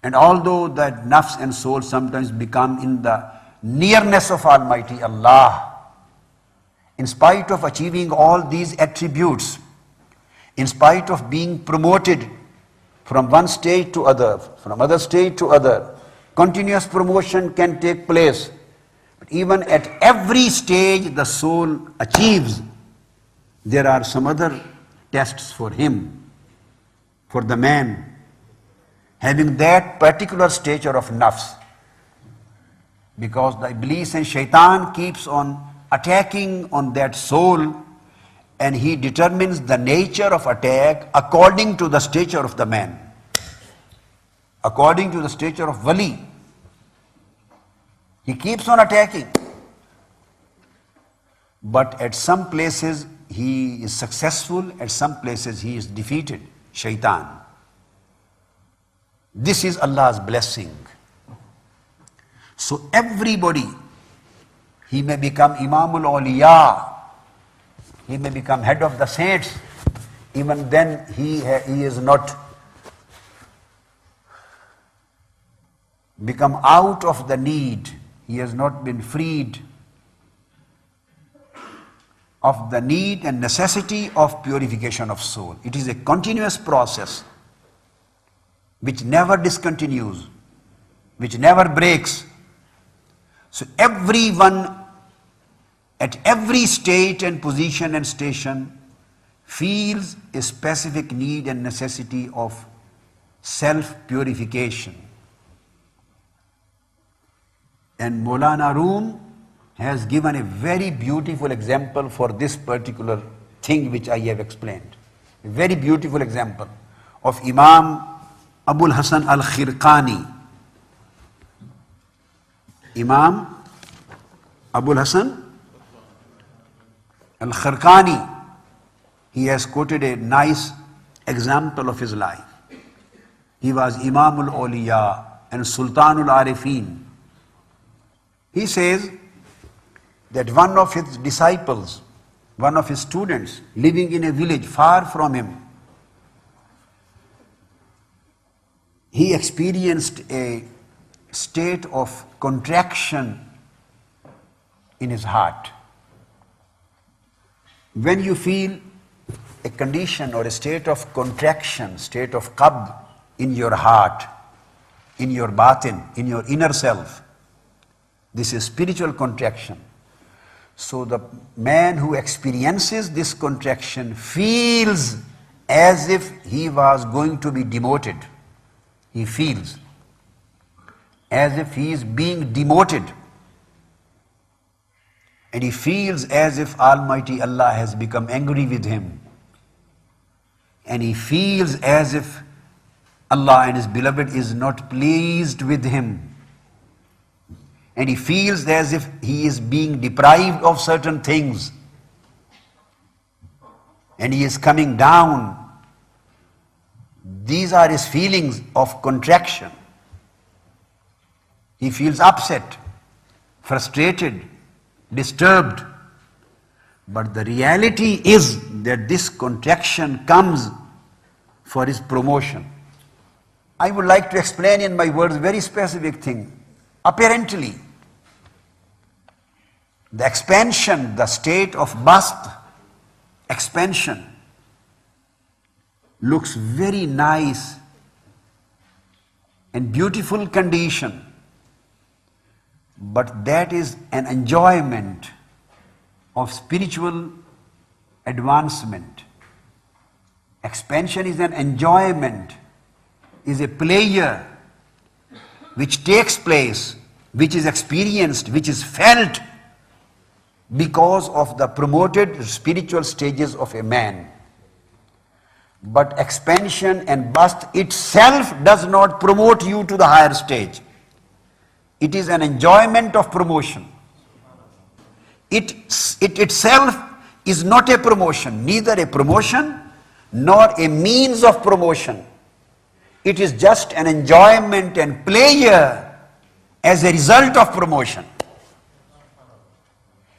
And although that nafs and soul sometimes become in the nearness of Almighty Allah, in spite of achieving all these attributes, in spite of being promoted from one stage to other, from other stage to other, continuous promotion can take place. But even at every stage the soul achieves, there are some other tests for him, for the man, having that particular stature of nafs. Because the Iblis and Shaitan keeps on attacking on that soul, and he determines the nature of attack according to the stature of the man, according to the stature of wali. He keeps on attacking. But at some places he is successful, at some places he is defeated, Shaitan. This is Allah's blessing. So everybody, he may become Imamul Awliya, he may become head of the saints, even then he is not become out of the need, he has not been freed of the need and necessity of purification of soul. It is a continuous process which never discontinues, which never breaks. So everyone at every state and position and station feels a specific need and necessity of self-purification. And Maulana Room has given a very beautiful example for this particular thing which I have explained. A very beautiful example of Imam Abul Hasan al-Khirqani. Imam Abul Hasan al-Khirqani, he has quoted a nice example of his life. He was Imamul Awliya and Sultanul Arifin. He says that one of his disciples, one of his students living in a village far from him, he experienced a state of contraction in his heart. When you feel a condition or a state of contraction, state of qabd in your heart, in your batin, in your inner self, this is spiritual contraction. So the man who experiences this contraction feels as if he was going to be demoted. He feels as if he is being demoted. And he feels as if Almighty Allah has become angry with him. And he feels as if Allah and His beloved is not pleased with him. And he feels as if he is being deprived of certain things. And he is coming down. These are his feelings of contraction. He feels upset, frustrated, disturbed. But the reality is that this contraction comes for his promotion. I would like to explain in my words very specific thing. Apparently, the expansion, the state of bast, expansion, looks very nice and beautiful condition. But that is an enjoyment of spiritual advancement. Expansion is an enjoyment, is a pleasure which takes place, which is experienced, which is felt because of the promoted spiritual stages of a man. But expansion and bust itself does not promote you to the higher stage. It is an enjoyment of promotion. It itself is not a promotion, neither a promotion nor a means of promotion. It is just an enjoyment and pleasure as a result of promotion.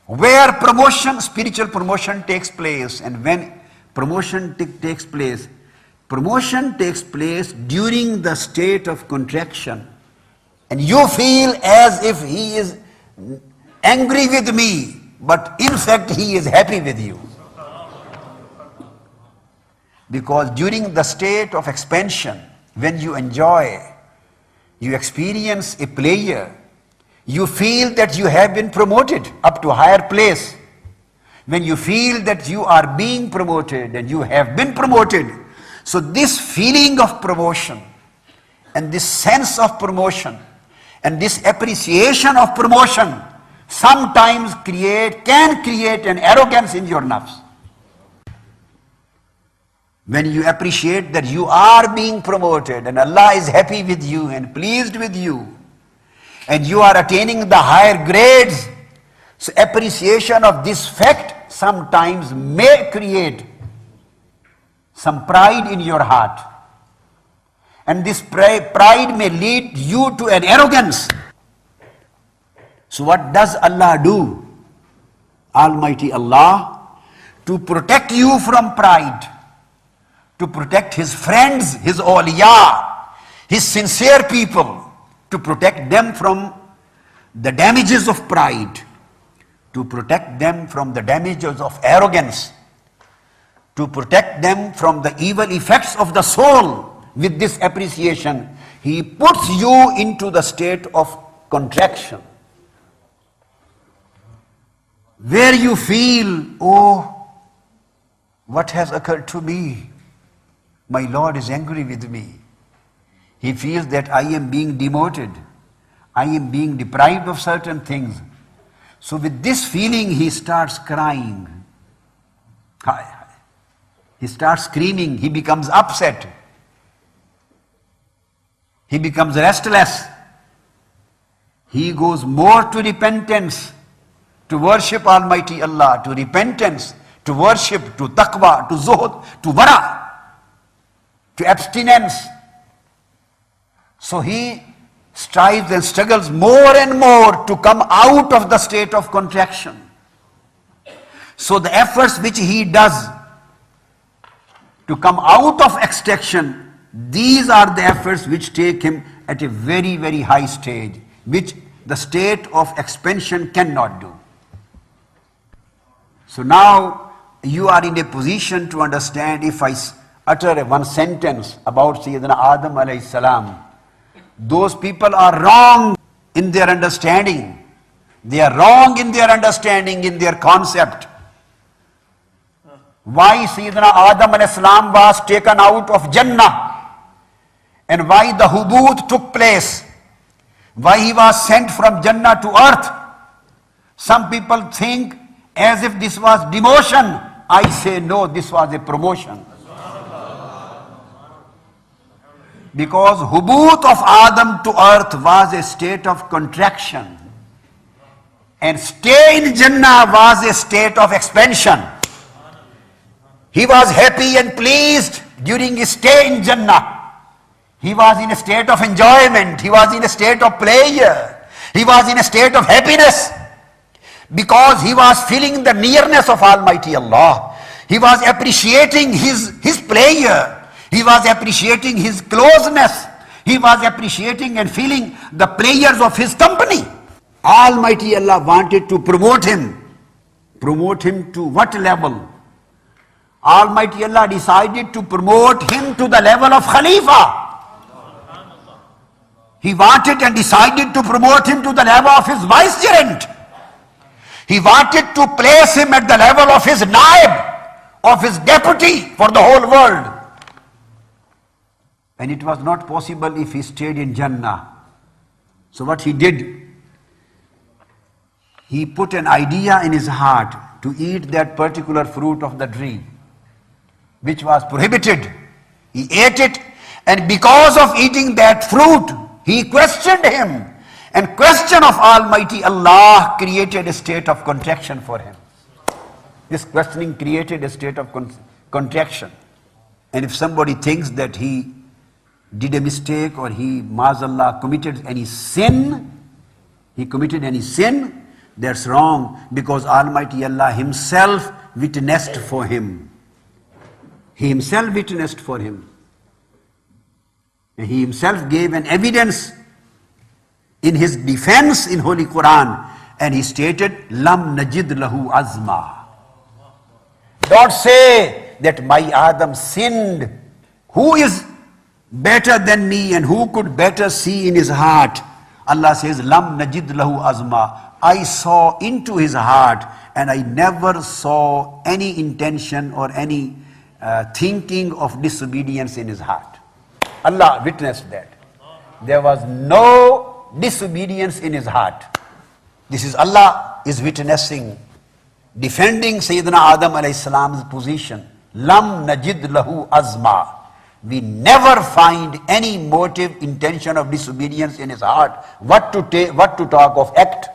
Where promotion, spiritual promotion takes place, and when promotion takes place, Promotion takes place during the state of contraction. And you feel as if he is angry with me, but in fact he is happy with you. Because during the state of expansion, when you enjoy, you experience a player, you feel that you have been promoted up to a higher place. When you feel that you are being promoted and you have been promoted, so this feeling of promotion and this sense of promotion and this appreciation of promotion sometimes can create an arrogance in your nafs. When you appreciate that you are being promoted and Allah is happy with you and pleased with you, and you are attaining the higher grades, so appreciation of this fact sometimes may create some pride in your heart. And this pride may lead you to an arrogance. So what does Allah do? Almighty Allah, to protect you from pride, to protect His friends, His awliya, His sincere people, to protect them from the damages of pride, to protect them from the damages of arrogance, to protect them from the evil effects of the soul. With this appreciation, He puts you into the state of contraction, where you feel, oh, what has occurred to me? My Lord is angry with me. He feels that I am being demoted. I am being deprived of certain things. So with this feeling, he starts crying. He starts screaming. He becomes upset. He becomes restless. He goes more to repentance, to worship Almighty Allah, to repentance, to worship, to taqwa, to zuhud, to wara, to abstinence. So he strives and struggles more and more to come out of the state of contraction. So the efforts which he does to come out of extraction, these are the efforts which take him at a very, very high stage, which the state of expansion cannot do. So now you are in a position to understand, if I utter one sentence about Sayyidina Adam alayhi salam, those people are wrong in their understanding. They are wrong in their understanding, in their concept. Why Sayyidina Adam alayhi salam was taken out of Jannah, and why the hubut took place, why he was sent from Jannah to earth. Some people think as if this was demotion. I say no, this was a promotion. Because hubut of Adam to earth was a state of contraction, and stay in Jannah was a state of expansion. He was happy and pleased during his stay in Jannah. He was in a state of enjoyment. He was in a state of pleasure. He was in a state of happiness, because he was feeling the nearness of Almighty Allah. He was appreciating his pleasure. He was appreciating his closeness. He was appreciating and feeling the pleasures of his company. Almighty Allah wanted to promote him. Promote him to what level? Almighty Allah decided to promote him to the level of Khalifa. He wanted and decided to promote him to the level of his vicegerent. He wanted to place him at the level of his naib, of his deputy for the whole world. And it was not possible if he stayed in Jannah. So what he did, he put an idea in his heart to eat that particular fruit of the tree, which was prohibited. He ate it, and because of eating that fruit, he questioned him. And question of Almighty Allah created a state of contraction for him. This questioning created a state of contraction. And if somebody thinks that he did a mistake, or he, maazallah, committed any sin, that's wrong, because Almighty Allah Himself witnessed for him. He Himself witnessed for him. He himself gave an evidence in his defense in Holy Quran, and he stated, Lam najid lahu azma. Don't say that my Adam sinned. Who is better than me and who could better see in his heart? Allah says, Lam najid lahu azma. I saw into his heart and I never saw any intention or any thinking of disobedience in his heart. Allah witnessed that. There was no disobedience in his heart. This is Allah is witnessing, defending Sayyidina Adam alayhi salam's position. Lam najid lahu azma. We never find any motive, intention of disobedience in his heart. What to talk of act?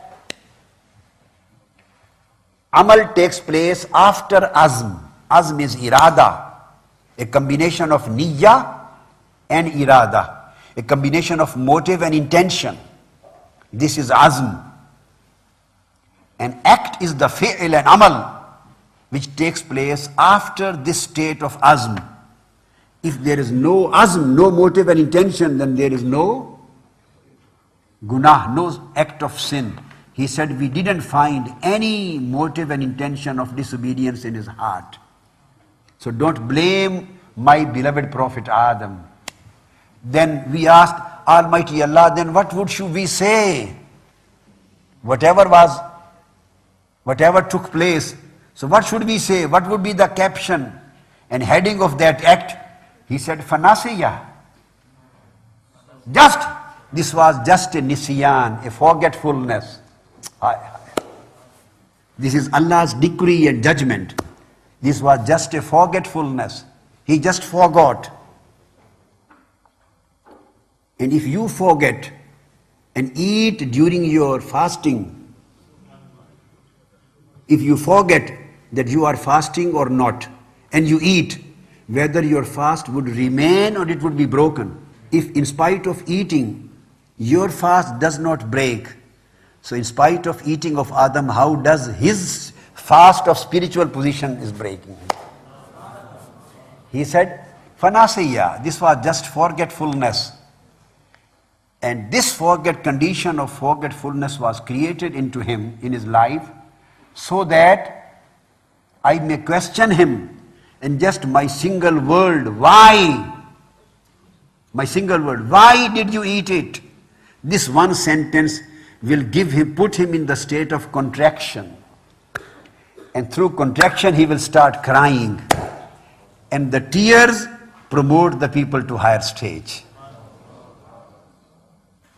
Amal takes place after azm. Azm is irada, a combination of niyya and irada, a combination of motive and intention. This is azm. An act is the fi'l and amal, which takes place after this state of azm. If there is no azm, no motive and intention, then there is no gunah, no act of sin. He said, we didn't find any motive and intention of disobedience in his heart. So don't blame my beloved Prophet Adam. Then we asked Almighty Allah, then what should we say? Whatever took place, so what should we say? What would be the caption and heading of that act? He said, Fanasiya. This was just a nisyan, a forgetfulness. This is Allah's decree and judgment. This was just a forgetfulness. He just forgot. And if you forget and eat during your fasting, if you forget that you are fasting or not, and you eat, whether your fast would remain or it would be broken. If in spite of eating, your fast does not break, so in spite of eating of Adam, how does his fast of spiritual position is breaking? He said, Fanasiya, this was just forgetfulness. And this condition of forgetfulness was created into him in his life, so that I may question him in just my single word. Why? My single word. Why did you eat it? This one sentence will put him in the state of contraction. And through contraction he will start crying. And the tears promote the people to higher stage.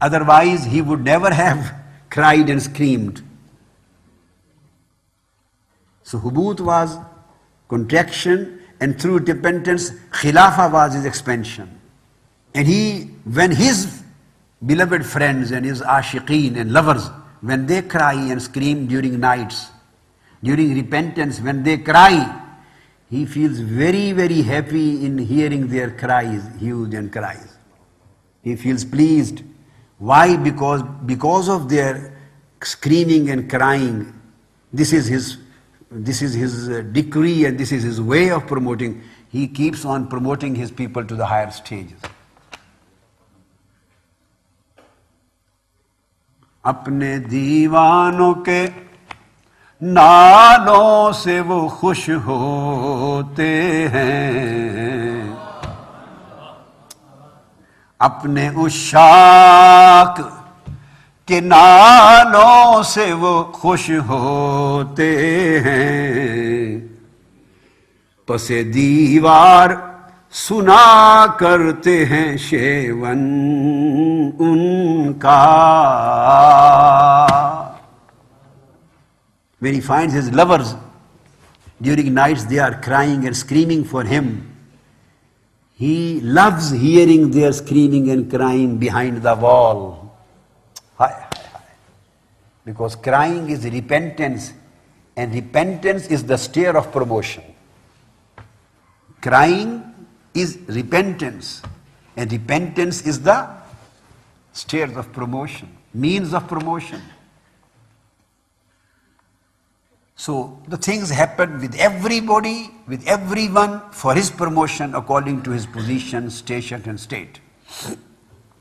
Otherwise he would never have cried and screamed. So hubut was contraction, and through repentance, khilafa was his expansion. And when his beloved friends and his ashiqeen and lovers, when they cry and scream during nights, during repentance, when they cry, he feels very, very happy in hearing their cries, hues and cries. He feels pleased. Why? Because of their screaming and crying. This is his decree, and this is his way of promoting. He keeps on promoting his people to the higher stages. अपने दीवानों के नालों से वो खुश होते हैं, अपने उशाक के नालों से वो खुश होते हैं, पसे दीवार सुना करते हैं शेवन उनका. When he finds his lovers during nights, they are crying and screaming for him. He loves hearing their screaming and crying behind the wall. Because crying is repentance, and repentance is the stair of promotion. Crying is repentance, and repentance is the stairs of promotion, means of promotion. So the things happen with everybody, with everyone, for his promotion according to his position, station and state.